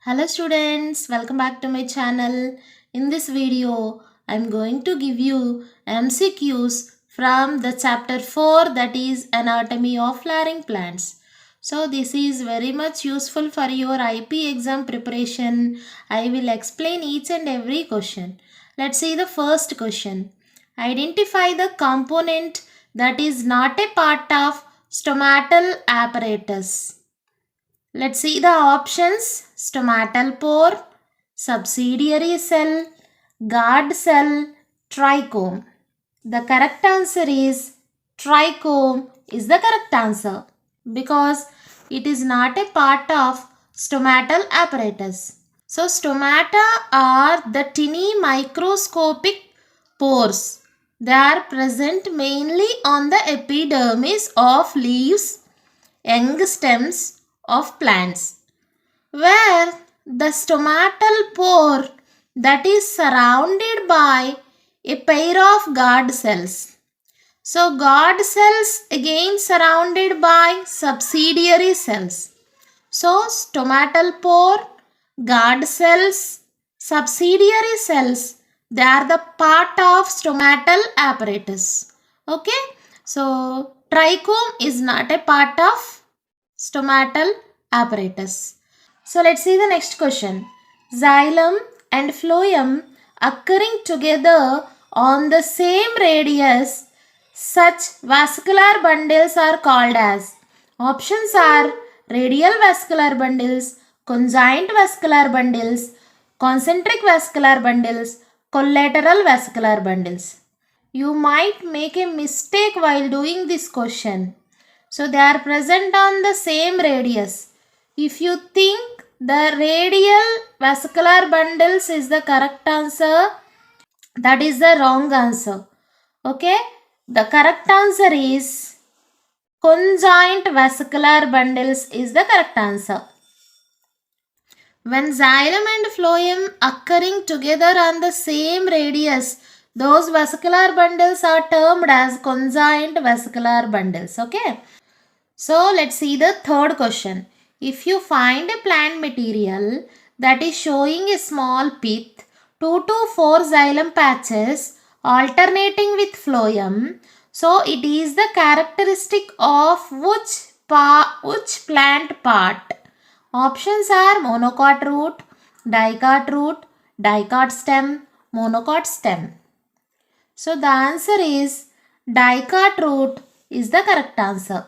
Hello students, welcome back to my channel. In this video, I am going to give you MCQs from the chapter 4, that is Anatomy of Flowering Plants. So this is very much useful for your IPE exam preparation. I will explain each and every question. Let's see the first question. Identify the component that is not a part of stomatal apparatus. Let's see the options. Stomatal pore, subsidiary cell, guard cell, trichome. The correct answer is trichome is the correct answer because it is not a part of stomatal apparatus. So stomata are the tiny microscopic pores. They are present mainly on the epidermis of leaves, young stems of plants, where the stomatal pore that is surrounded by a pair of guard cells. So guard cells again surrounded by subsidiary cells. So stomatal pore, guard cells, subsidiary cells, they are the part of stomatal apparatus. Okay. So trichome is not a part of stomatal apparatus. So let's see the next question. Xylem and phloem occurring together on the same radius, such vascular bundles are called as. Options are radial vascular bundles, conjoint vascular bundles, concentric vascular bundles, collateral vascular bundles. You might make a mistake while doing this question. So they are present on the same radius. If you think the radial vascular bundles is the correct answer, that is the wrong answer. Okay, the correct answer is conjoint vascular bundles is the correct answer. When xylem and phloem occurring together on the same radius, those vascular bundles are termed as conjoint vascular bundles. Okay. So let's see the third question. If you find a plant material that is showing a small pith, 2 to 4 xylem patches alternating with phloem, so it is the characteristic of which plant part? Options are monocot root, dicot stem, monocot stem. So the answer is dicot root is the correct answer.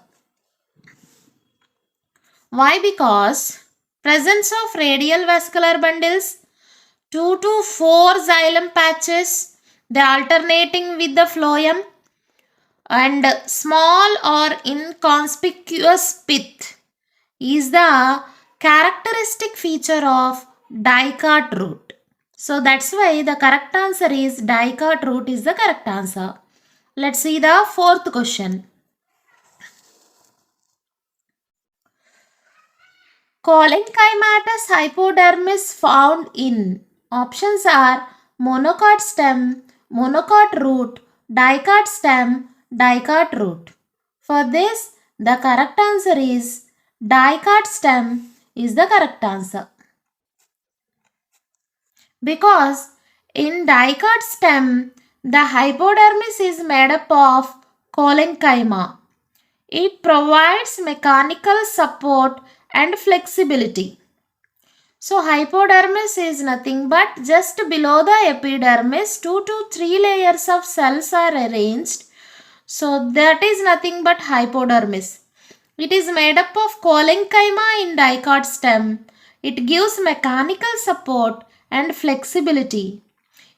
Why? Because presence of radial vascular bundles, 2 to 4 xylem patches, they alternating with the phloem, and small or inconspicuous pith is the characteristic feature of dicot root. So that's why the correct answer is dicot root is the correct answer. Let's see the fourth question. Collenchymatous hypodermis found in. Options are monocot stem, monocot root, dicot stem, dicot root. For this, the correct answer is dicot stem is the correct answer. Because in dicot stem, the hypodermis is made up of collenchyma. It provides mechanical support and flexibility. So hypodermis is nothing but just below the epidermis, 2 to 3 layers of cells are arranged. So that is nothing but hypodermis. It is made up of collenchyma in dicot stem. It gives mechanical support and flexibility.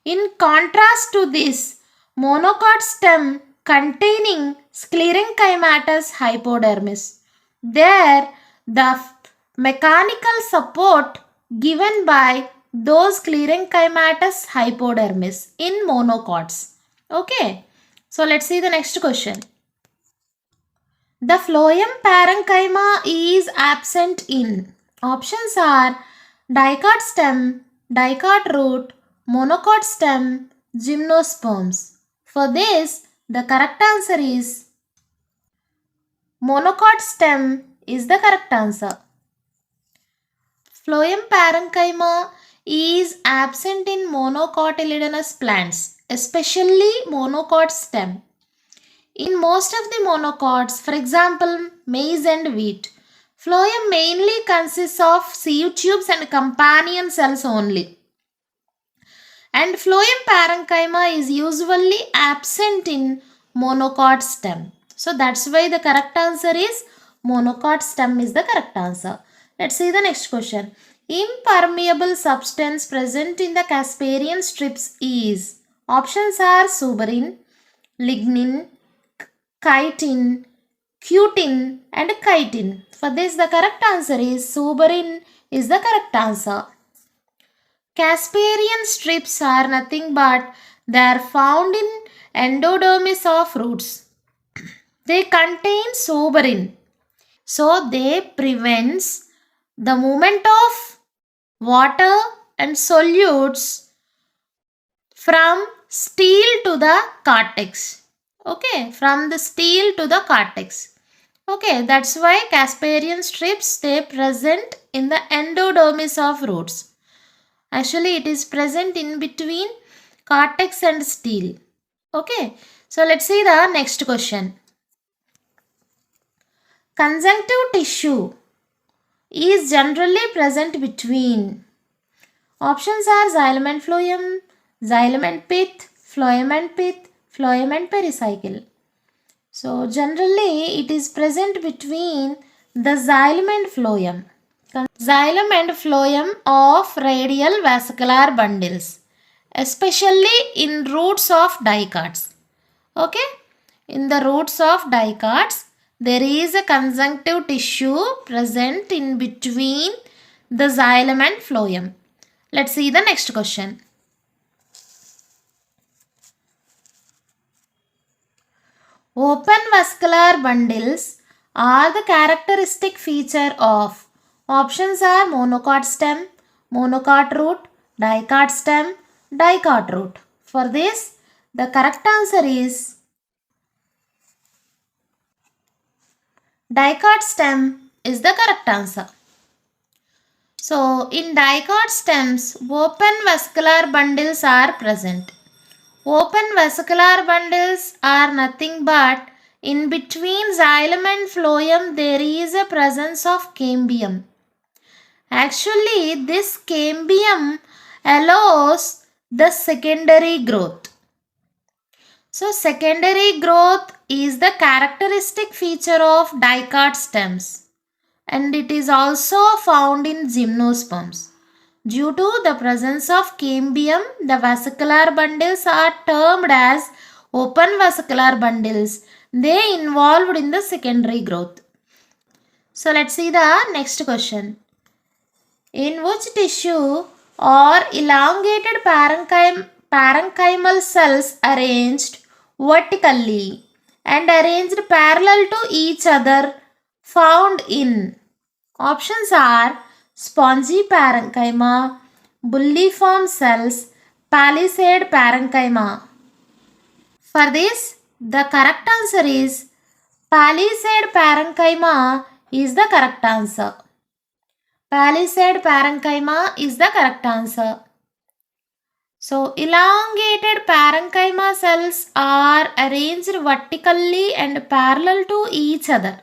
In contrast to this, monocot stem containing sclerenchymatous hypodermis. There, the mechanical support given by those sclerenchymatous hypodermis in monocots. Okay. So let's see the next question. The phloem parenchyma is absent in. Options are dicot stem, dicot root, monocot stem, gymnosperms. For this, the correct answer is monocot stem is the correct answer. Phloem parenchyma is absent in monocotyledonous plants, especially monocot stem. In most of the monocots, for example, maize and wheat, phloem mainly consists of sieve tubes and companion cells only. And phloem parenchyma is usually absent in monocot stem. So that's why the correct answer is monocot stem is the correct answer. Let's see the next question. Impermeable substance present in the Casparian strips is, options are suberin, lignin, chitin, cutin and chitin. For this the correct answer is suberin is the correct answer. Casparian strips are nothing but they are found in endodermis of roots. They contain suberin. So they prevents the movement of water and solutes from steel to the cortex. Okay, from the steel to the cortex. Okay, that's why Casparian strips stay present in the endodermis of roots. Actually, it is present in between cortex and steel. Okay, so let's see the next question. Conjunctive tissue is generally present between, options are xylem and phloem, xylem and pith, phloem and pith, phloem and pericycle. So generally it is present between the xylem and phloem. Xylem and phloem of radial vascular bundles, especially in roots of dicots. Okay, in the roots of dicots, there is a conjunctive tissue present in between the xylem and phloem. Let's see the next question. Open vascular bundles are the characteristic feature of, options are monocot stem, monocot root, dicot stem, dicot root. For this, the correct answer is dicot stem is the correct answer. So, in dicot stems, open vascular bundles are present. Open vascular bundles are nothing but in between xylem and phloem there is a presence of cambium. Actually, this cambium allows the secondary growth. So, secondary growth is the characteristic feature of dicot stems and it is also found in gymnosperms. Due to the presence of cambium, the vascular bundles are termed as open vascular bundles. They involved in the secondary growth. So let's see the next question. In which tissue are elongated parenchymal cells arranged vertically and arranged parallel to each other found in? Options are spongy parenchyma, bulliform cells, palisade parenchyma. For this, the correct answer is palisade parenchyma is the correct answer. Palisade parenchyma is the correct answer. So, elongated parenchyma cells are arranged vertically and parallel to each other,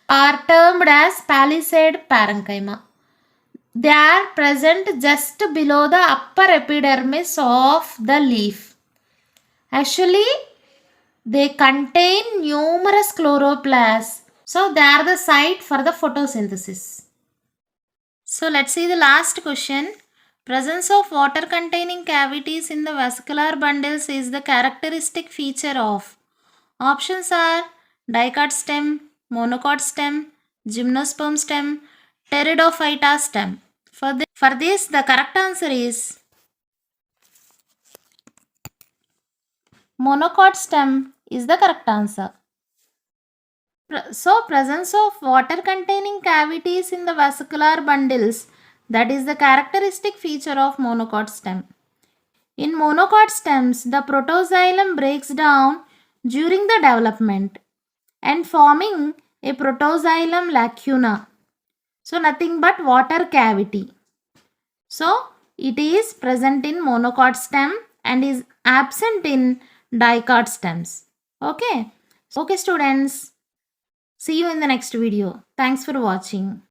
are termed as palisade parenchyma. They are present just below the upper epidermis of the leaf. Actually, they contain numerous chloroplasts. So, they are the site for the photosynthesis. So, let's see the last question. Presence of water containing cavities in the vascular bundles is the characteristic feature of. Options are dicot stem, monocot stem, gymnosperm stem, pteridophyta stem. For this, the correct answer is monocot stem is the correct answer. So, presence of water containing cavities in the vascular bundles, that is the characteristic feature of monocot stem. In monocot stems, the protoxylem breaks down during the development and forming a protoxylem lacuna. So nothing but water cavity. So it is present in monocot stem and is absent in dicot stems. Okay. Okay students. See you in the next video. Thanks for watching.